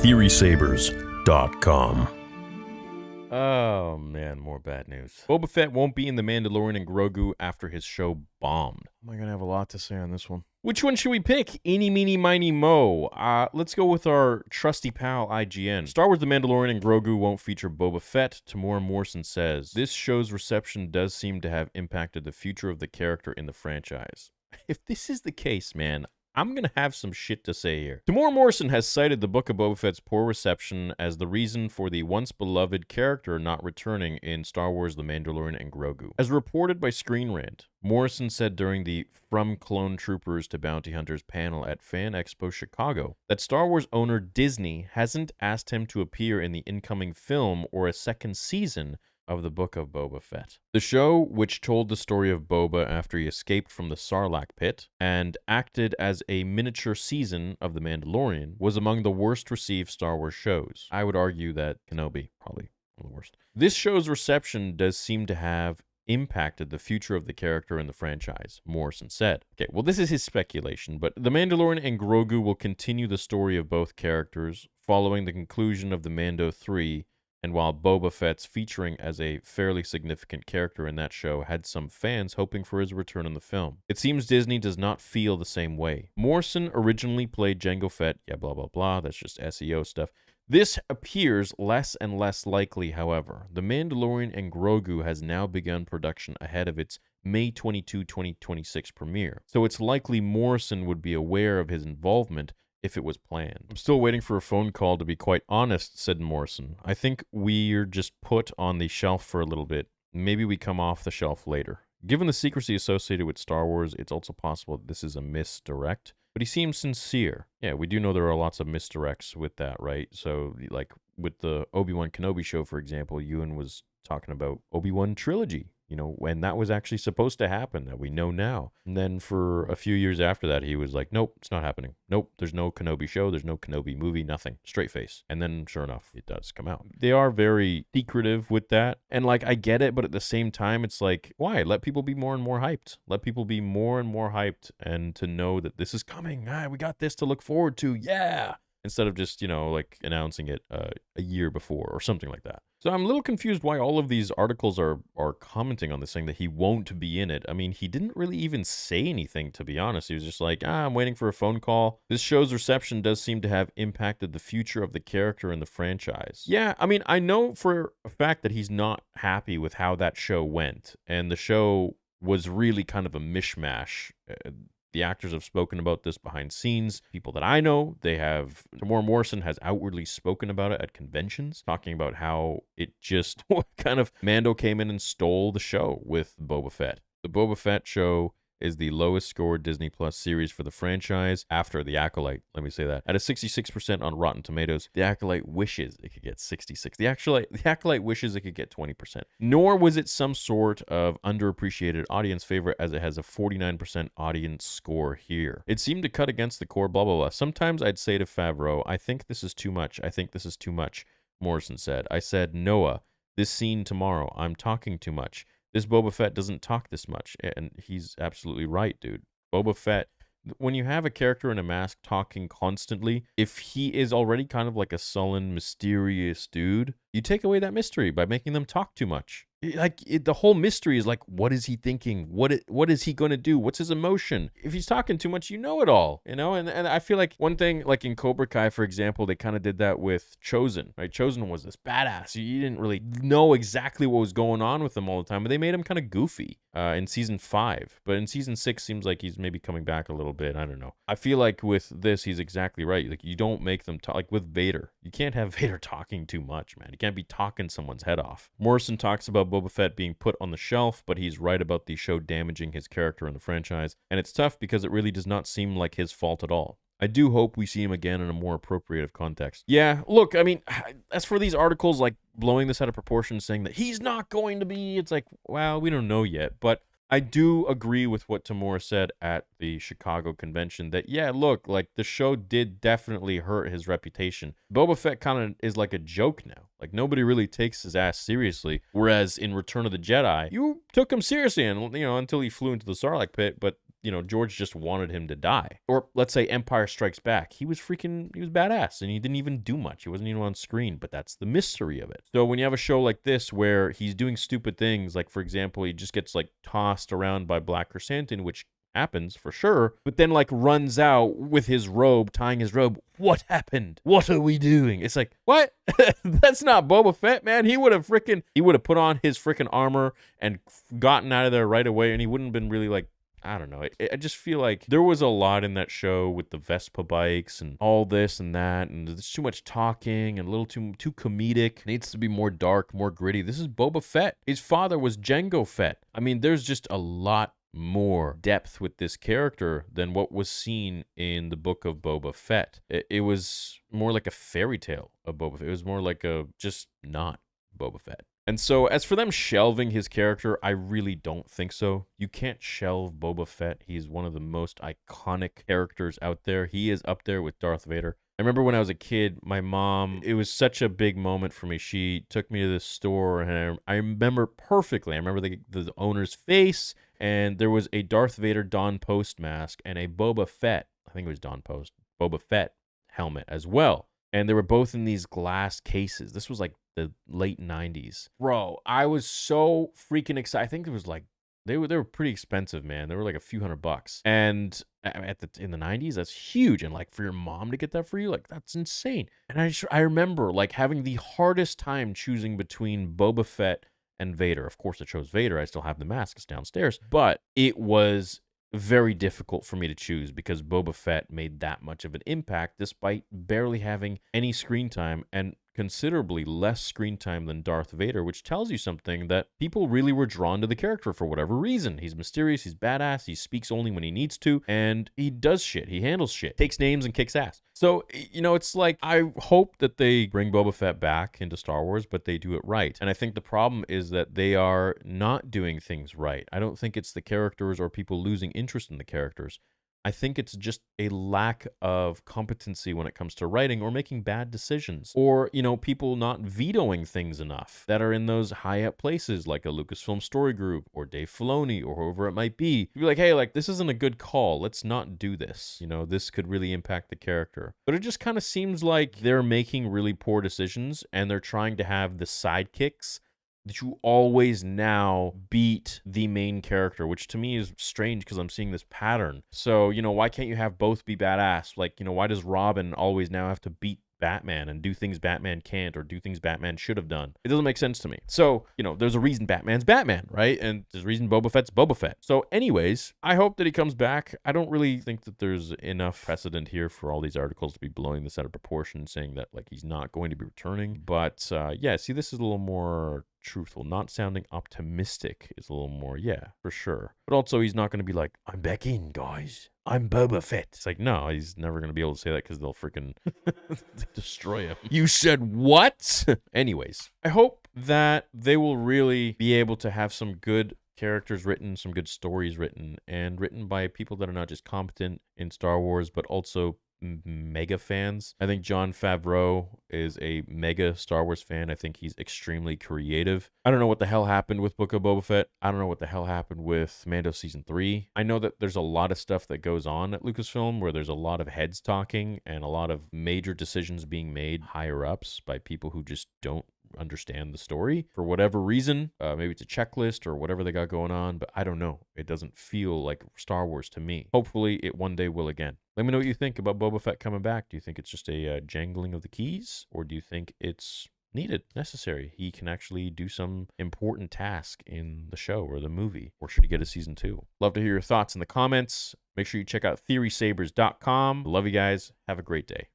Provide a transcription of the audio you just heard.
TheorySabers.com. Oh man, more bad news. Boba Fett won't be in The Mandalorian and Grogu after his show bombed. Am I gonna have a lot to say on this one? Which one should we pick? Eeny, meeny, miny, mo. Let's go with our trusty pal, IGN. Star Wars The Mandalorian and Grogu won't feature Boba Fett. Temeura Morrison says, this show's reception does seem to have impacted the future of the character in the franchise. If this is the case, man, I'm going to have some shit to say here. Temeura Morrison has cited the Book of Boba Fett's poor reception as the reason for the once-beloved character not returning in Star Wars The Mandalorian and Grogu. As reported by Screen Rant, Morrison said during the From Clone Troopers to Bounty Hunters panel at Fan Expo Chicago that Star Wars owner Disney hasn't asked him to appear in the incoming film or a second season of the Book of Boba Fett. The show, which told the story of Boba after he escaped from the Sarlacc pit and acted as a miniature season of The Mandalorian, was among the worst received Star Wars shows. I would argue that Kenobi, probably one of the worst. This show's reception does seem to have impacted the future of the character in the franchise, Morrison said. Okay, well, this is his speculation, but The Mandalorian and Grogu will continue the story of both characters following the conclusion of The Mando 3. And while Boba Fett's featuring as a fairly significant character in that show had some fans hoping for his return in the film, it seems Disney does not feel the same way. Morrison originally played Jango Fett, blah, blah, blah, that's just SEO stuff. This appears less and less likely, however. The Mandalorian and Grogu has now begun production ahead of its May 22, 2026 premiere, so it's likely Morrison would be aware of his involvement if it was planned. I'm still waiting for a phone call, to be quite honest, said Morrison. I think we're just put on the shelf for a little bit. Maybe we come off the shelf later. Given the secrecy associated with Star Wars, it's also possible that this is a misdirect, but he seems sincere. Yeah, we do know there are lots of misdirects with that, right? So, like, with the Obi-Wan Kenobi show, for example, Ewan was talking about Obi-Wan trilogy, when that was actually supposed to happen, that we know now. And then for a few years after that, he was like, nope, it's not happening. Nope, there's no Kenobi show, there's no Kenobi movie, nothing. Straight face. And then, sure enough, it does come out. They are very secretive with that. And, I get it, but at the same time, it's like, why? Let people be more and more hyped. Let people be more and more hyped and to know that this is coming. We got this to look forward to. Yeah. Instead of just, announcing it a year before or something like that. So I'm a little confused why all of these articles are commenting on this, saying that he won't be in it. I mean, he didn't really even say anything, to be honest. He was just like, I'm waiting for a phone call. This show's reception does seem to have impacted the future of the character in the franchise. Yeah, I mean, I know for a fact that he's not happy with how that show went. And the show was really kind of a mishmash. The actors have spoken about this behind scenes. People that I know, Temeura Morrison has outwardly spoken about it at conventions, talking about how it just kind of Mando came in and stole the show with Boba Fett. The Boba Fett show is the lowest scored Disney Plus series for the franchise after The Acolyte. Let me say that. At a 66% on Rotten Tomatoes, The Acolyte wishes it could get 66. The Acolyte wishes it could get 20%. Nor was it some sort of underappreciated audience favorite, as it has a 49% audience score here. It seemed to cut against the core, blah, blah, blah. Sometimes I'd say to Favreau, I think this is too much. I think this is too much, Morrison said. I said, Noah, this scene tomorrow, I'm talking too much. This Boba Fett doesn't talk this much, and he's absolutely right, dude. Boba Fett, when you have a character in a mask talking constantly, if he is already kind of like a sullen, mysterious dude, you take away that mystery by making them talk too much. The whole mystery is like, what is he thinking? What is he going to do? What's his emotion? If he's talking too much, you know it all, And I feel like one thing, like in Cobra Kai, for example, they kind of did that with Chosen, right? Chosen was this badass. You didn't really know exactly what was going on with him all the time, but they made him kind of goofy in season 5. But in season 6, seems like he's maybe coming back a little bit. I don't know. I feel like with this, he's exactly right. Like, you don't make them talk. Like with Vader, you can't have Vader talking too much, man. You can't be talking someone's head off. Morrison talks about Boba Fett being put on the shelf, but he's right about the show damaging his character in the franchise, and it's tough because it really does not seem like his fault at all. I do hope we see him again in a more appropriate context. Yeah, look, I mean, as for these articles, like, blowing this out of proportion, saying that he's not going to be, it's like, well, we don't know yet, but I do agree with what Temeura said at the Chicago convention that, yeah, look, like, the show did definitely hurt his reputation. Boba Fett kind of is like a joke now. Like, nobody really takes his ass seriously. Whereas in Return of the Jedi, you took him seriously, and until he flew into the Sarlacc pit, but you know, George just wanted him to die. Or let's say Empire Strikes Back. He was badass and he didn't even do much. He wasn't even on screen, but that's the mystery of it. So when you have a show like this where he's doing stupid things, like for example, he just gets like tossed around by Black Chrysanthemum, which happens for sure, but then like runs out with his robe, tying his robe. What happened? What are we doing? It's like, what? That's not Boba Fett, man. He would have put on his freaking armor and gotten out of there right away, and he wouldn't have been really like, I don't know. I just feel like there was a lot in that show with the Vespa bikes and all this and that, and there's too much talking and a little too comedic. It needs to be more dark, more gritty. This is Boba Fett. His father was Jango Fett. I mean, there's just a lot more depth with this character than what was seen in the book of Boba Fett. It was more like a fairy tale of Boba Fett. It was more like a just not Boba Fett. And so as for them shelving his character, I really don't think so. You can't shelve Boba Fett. He's one of the most iconic characters out there. He is up there with Darth Vader. I remember when I was a kid, my mom, it was such a big moment for me. She took me to this store, and I remember perfectly. I remember the owner's face, and there was a Darth Vader Don Post mask and a Boba Fett, I think it was Don Post, Boba Fett helmet as well. And they were both in these glass cases. This was like the late 90s. Bro, I was so freaking excited. I think it was like, they were pretty expensive, man. They were like a few $100. And in the 90s, that's huge. And like for your mom to get that for you, like that's insane. And I remember like having the hardest time choosing between Boba Fett and Vader. Of course, I chose Vader. I still have the mask. It's downstairs. But it was very difficult for me to choose because Boba Fett made that much of an impact despite barely having any screen time and considerably less screen time than Darth Vader, which tells you something that people really were drawn to the character for whatever reason. He's mysterious, he's badass, he speaks only when he needs to, and he does shit. He handles shit, takes names and kicks ass. So, you know, it's like, I hope that they bring Boba Fett back into Star Wars, but they do it right. And I think the problem is that they are not doing things right. I don't think it's the characters or people losing interest in the characters. I think it's just a lack of competency when it comes to writing or making bad decisions, or, you know, people not vetoing things enough that are in those high up places like a Lucasfilm Story Group or Dave Filoni or whoever it might be. You'd be like, hey, like, this isn't a good call. Let's not do this. You know, this could really impact the character. But it just kind of seems like they're making really poor decisions and they're trying to have the sidekicks that you always now beat the main character, which to me is strange because I'm seeing this pattern. So, you know, why can't you have both be badass? Like, you know, why does Robin always now have to beat Batman and do things Batman can't or do things Batman should have done? It doesn't make sense to me. So, you know, there's a reason Batman's Batman, right? And there's a reason Boba Fett's Boba Fett. So anyways, I hope that he comes back. I don't really think that there's enough precedent here for all these articles to be blowing this out of proportion, saying that like he's not going to be returning. But yeah, see, this is a little more truthful. Not sounding optimistic is a little more, yeah, for sure. But also he's not going to be like, I'm back in, guys. I'm Boba Fett. It's like, no, he's never going to be able to say that because they'll freaking destroy him. You said what? Anyways, I hope that they will really be able to have some good characters written, some good stories written, and written by people that are not just competent in Star Wars, but also mega fans. I think Jon Favreau is a mega Star Wars fan. I think he's extremely creative. I don't know what the hell happened with Book of Boba Fett. I don't know what the hell happened with Mando Season 3. I know that there's a lot of stuff that goes on at Lucasfilm where there's a lot of heads talking and a lot of major decisions being made higher ups by people who just don't understand the story for whatever reason. Maybe it's a checklist or whatever they got going on, but I don't know. It doesn't feel like Star Wars to me. Hopefully it one day will again. Let me know what you think about Boba Fett coming back. Do you think it's just a jangling of the keys, or do you think it's needed, necessary? He can actually do some important task in the show or the movie, or should he get a season 2? Love to hear your thoughts in the comments. Make sure you check out theorysabers.com. Love you guys. Have a great day.